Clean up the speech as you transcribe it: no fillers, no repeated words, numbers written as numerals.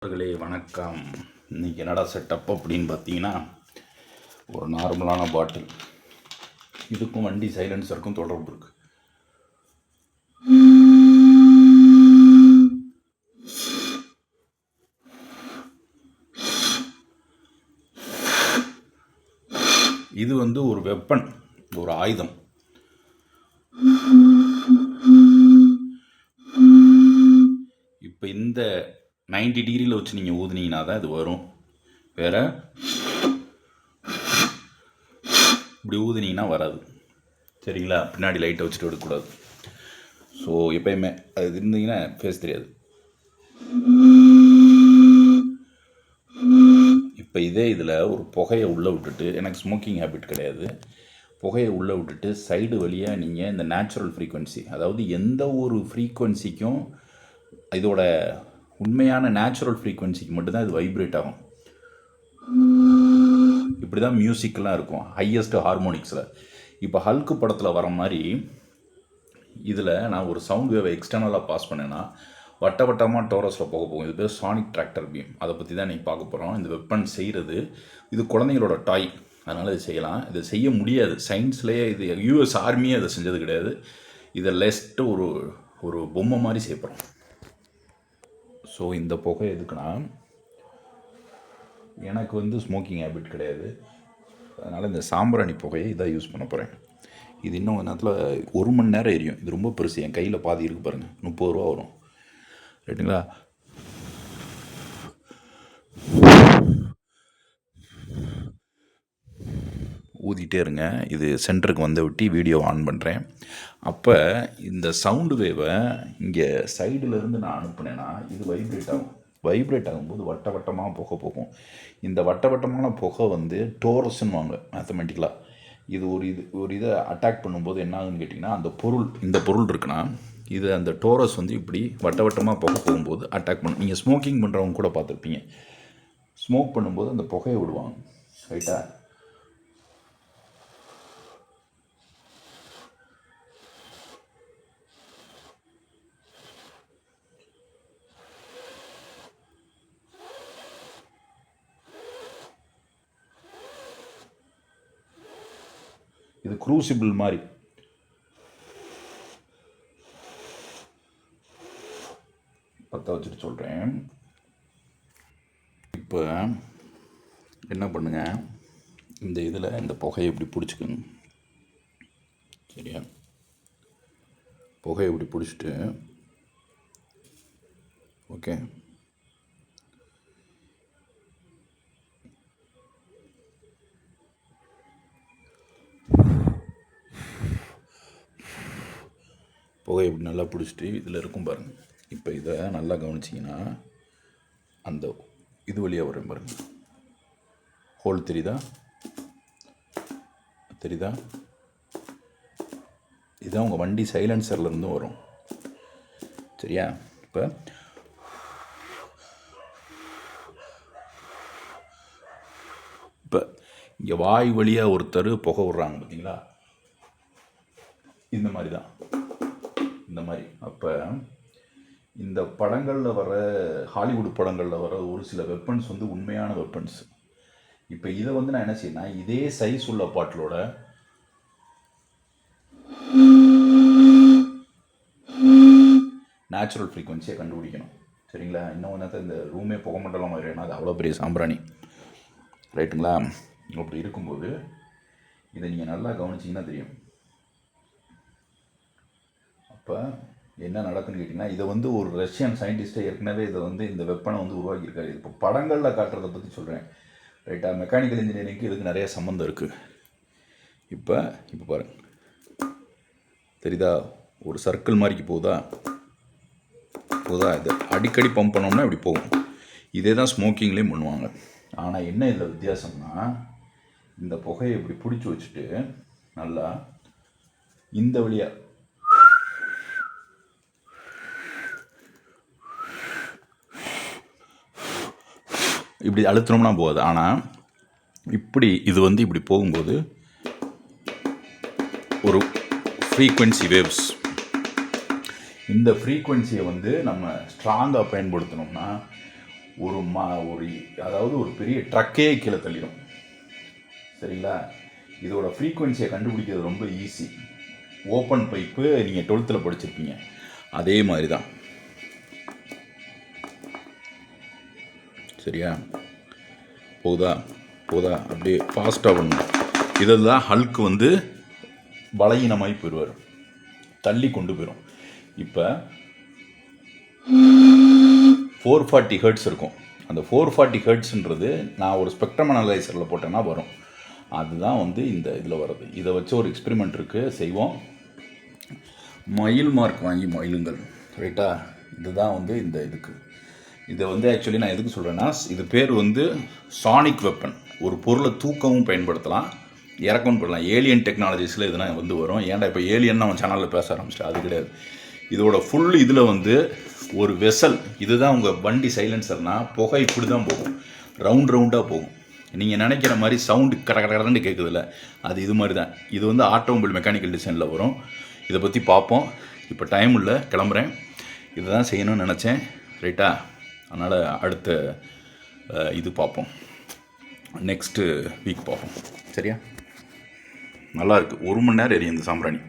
நண்பர்களே வணக்கம். இன்றைக்கி என்னடா செட்டப் அப்படின்னு பார்த்தீங்கன்னா, ஒரு நார்மலான பாட்டில், இதுக்கும் வண்டி சைலன்சருக்கும் தொடர்பு இருக்குது. இது வந்து ஒரு வெப்பன், ஒரு ஆயுதம். இப்போ இந்த 90 டிகிரியில் வச்சு நீங்கள் ஊதுனீங்கன்னா தான் இது வரும். வேறு இப்படி ஊதுனீங்கன்னா வராது. சரிங்களா? பின்னாடி லைட்டை வச்சுட்டு எடுக்கக்கூடாது. ஸோ எப்பயுமே அது இருந்தீங்கன்னா ஃபேஸ் தெரியாது. இப்போ இதே இதில் ஒரு புகையை உள்ளே விட்டுட்டு, எனக்கு ஸ்மோக்கிங் ஹேபிட் கிடையாது, புகையை உள்ளே விட்டுட்டு சைடு வழியாக நீங்கள் இந்த நேச்சுரல் ஃப்ரீக்குவென்சி, அதாவது எந்த ஒரு ஃப்ரீக்குவென்சிக்கும் இதோட உண்மையான நேச்சுரல் ஃப்ரீக்குவென்சிக்கு மட்டும்தான் இது வைப்ரேட் ஆகும். இப்படி தான் மியூசிக்கெலாம் இருக்கும் ஹையஸ்ட் ஹார்மோனிக்ஸில். இப்போ ஹல்க்கு படத்தில் வர மாதிரி இதில் நான் ஒரு சவுண்ட் வேவை எக்ஸ்டர்னலாக பாஸ் பண்ணேன்னா வட்ட வட்டமாக டோரஸில் போகும். இது பேர் சானிக் டிராக்டர் பீம். அதை பற்றி தான் நீங்கள் பார்க்க போகிறோம். இந்த வெப்பன் செய்கிறது இது குழந்தைங்களோட டாய், அதனால் இது செய்யலாம். இதை செய்ய முடியாது சயின்ஸ்லேயே. இது யூஎஸ் ஆர்மியே அதை செஞ்சது கிடையாது. இதை லெஸ்ட்டு ஒரு பொம்மை மாதிரி செய்யப்படுறோம். ஸோ இந்த புகை எதுக்குன்னா, எனக்கு வந்து ஸ்மோக்கிங் ஹேபிட் கிடையாது, அதனால் இந்த சாம்பிராணி புகையை இதாக யூஸ் பண்ண போகிறேன். இது இன்னும் கொஞ்ச நேரத்தில் 1 மணி நேரம் எரியும். இது ரொம்ப பெருசு, என் கையில் பாதி இருக்குது பாருங்கள், 30 ரூபா வரும். ரைட்டுங்களா? ஊதிட்டே இருங்க. இது சென்டருக்கு வந்து விட்டு வீடியோ ஆன் பண்ணுறேன். அப்போ இந்த சவுண்டு வேவை இங்கே சைடிலேருந்து நான் அனுப்புனேன்னா இது வைப்ரேட் ஆகும். வைப்ரேட் ஆகும்போது வட்ட வட்டமாக புகை போகும். இந்த வட்ட வட்டமான புகை வந்து டோரஸ்ன்னு வாங்க மேத்தமெட்டிக்கலாக. இது ஒரு இதை அட்டாக் பண்ணும்போது என்ன ஆகுதுன்னு கேட்டிங்கன்னா, இந்த பொருள் இருக்குன்னா இது அந்த டோரஸ் வந்து இப்படி வட்ட வட்டமாக புகை போகும்போது அட்டாக் பண்ணும். நீங்கள் ஸ்மோக்கிங் பண்ணுறவங்க கூட பார்த்துருப்பீங்க, ஸ்மோக் பண்ணும்போது அந்த புகையை விடுவாங்க. ரைட்டா? இது க்ரூசிபிள் மாதிரி. பற்ற வச்சுட்டு சொல்கிறேன். இப்போ என்ன பண்ணுங்க, இந்த இதில் இந்த புகையை இப்படி பிடிச்சிக்கோங்க. சரியா? புகையை இப்படி பிடிச்சிட்டு, ஓகே, புகையை இப்படி நல்லா பிடிச்சிட்டு இதில் இருக்கும் பாருங்கள். இப்போ இதை நல்லா கவனிச்சிங்கன்னா அந்த இது வழியாக வரும் பாருங்கள். ஹோல் தெரியுதா? இதுதான் உங்கள் வண்டி சைலன்சர்லேருந்து வரும். சரியா? இப்போ இங்கே வாய் வழியாக ஒருத்தர் புகை விட்றாங்க பார்த்தீங்களா? இந்த மாதிரி தான், இந்த மாதிரி. அப்போ இந்த படங்களில் வர, ஹாலிவுட் படங்களில் வர ஒரு சில வெப்பன்ஸ் வந்து உண்மையான வெப்பன்ஸ். இப்போ இதை வந்து நான் என்ன செய்யணும்னா, இதே சைஸ் உள்ள பாட்டிலோட நேச்சுரல் ஃப்ரீக்குவென்சியை கண்டுபிடிக்கணும். சரிங்களா? இன்னும் நேரத்தை இந்த ரூமே புகை மண்டலம் மாதிரி, ஏன்னா அது அவ்வளோ பெரிய சாம்பிராணி. ரைட்டுங்களா? அப்படி இருக்கும்போது இதை நீங்கள் நல்லா கவனிச்சிங்கன்னா தெரியும். அப்போ என்ன நடக்குன்னு கேட்டிங்கன்னா, இதை வந்து ஒரு ரஷ்யன் சயின்டிஸ்ட்டை ஏற்கனவே இதை வந்து இந்த வெப்பனை வந்து உருவாக்கியிருக்காரு. இப்போ படங்களில் காட்டுறதை பற்றி சொல்கிறேன். ரைட்டா? மெக்கானிக்கல் இன்ஜினியரிங்க்கு இதுக்கு நிறைய சம்மந்தம் இருக்குது. இப்போ பாருங்கள், தெரியுதா? ஒரு சர்க்கிள் மாதிரிக்கு போகுதா? இது அடிக்கடி பம்ப் பண்ணோம்னா இப்படி போகும். இதே தான் ஸ்மோக்கிங்லேயும் பண்ணுவாங்க. ஆனால் என்ன இதில் வித்தியாசம்னா, இந்த புகையை இப்படி பிடிச்சி வச்சுட்டு நல்லா இந்த வழியாக இப்படி அழுத்தணும்னா போகுது. ஆனால் இப்படி இது வந்து இப்படி போகும்போது ஒரு ஃப்ரீக்வென்சி வேவ்ஸ், இந்த ஃப்ரீக்வென்சியை வந்து நம்ம ஸ்ட்ராங்காக பயன்படுத்தணும்னா ஒரு அதாவது ஒரு பெரிய ட்ரக்கே கீழே தள்ளிடும். சரிங்களா? இதோட ஃப்ரீக்குவென்சியை கண்டுபிடிக்கிறது ரொம்ப ஈஸி. ஓப்பன் பைப்பு நீங்கள் 12th படிச்சிருப்பீங்க, அதே மாதிரி தான். சரியா? போகுதா அப்படியே ஃபாஸ்ட்டாக பண்ணணும். இதில் தான் ஹல்க் வந்து பலகீனமாகி போயிடுவார், தள்ளி கொண்டு போயிடும். இப்போ 440 ஹெர்ட்ஸ் இருக்கும். அந்த 440 ஹெர்ட்ஸ்ன்றது நான் ஒரு ஸ்பெக்ட்ரம் அனலைசரில் போட்டேன்னா வரும். அதுதான் வந்து இந்த இதில் வர்றது. இதை வச்சு ஒரு எக்ஸ்பெரிமெண்ட் இருக்குது, செய்வோம். மயில் மார்க் வாங்கி மயிலுங்கள். ரைட்டா? இதுதான் வந்து இந்த இதுக்கு. இதை வந்து ஆக்சுவலி நான் எதுக்கு சொல்கிறேன்னா, இது பேர் வந்து சானிக் வெப்பன். ஒரு பொருளை தூக்கவும் பயன்படுத்தலாம், இறக்கவும் பண்ணலாம். ஏலியன் டெக்னாலஜிஸில் இதெல்லாம் வந்து வரும். ஏன்டா இப்போ ஏலியன் நம்ம சேனலில் பேச ஆரம்பிச்சிட்டா? அது கிடையாது. இதோட ஃபுல் இதில் வந்து ஒரு வெசல். இதுதான் உங்கள் வண்டி சைலன்சர்னால் புகை இப்படி தான் போகும், ரவுண்டாக போகும். நீங்கள் நினைக்கிற மாதிரி சவுண்டு கடன்னு கேட்குதில்ல, அது இது மாதிரி தான். இது வந்து ஆட்டோமொபைல் மெக்கானிக்கல் டிசைனில் வரும். இதை பற்றி பார்ப்போம். இப்போ டைம் இல்லை, கிளம்புறேன். இதை தான் செய்யணும்னு நினச்சேன். ரைட்டா? அதனால் அடுத்த இது பார்ப்போம், நெக்ஸ்ட்டு வீக் பார்ப்போம். சரியா? நல்லாயிருக்கு. 1 மணி நேரம் எரியும் இந்த சாம்பிராணி.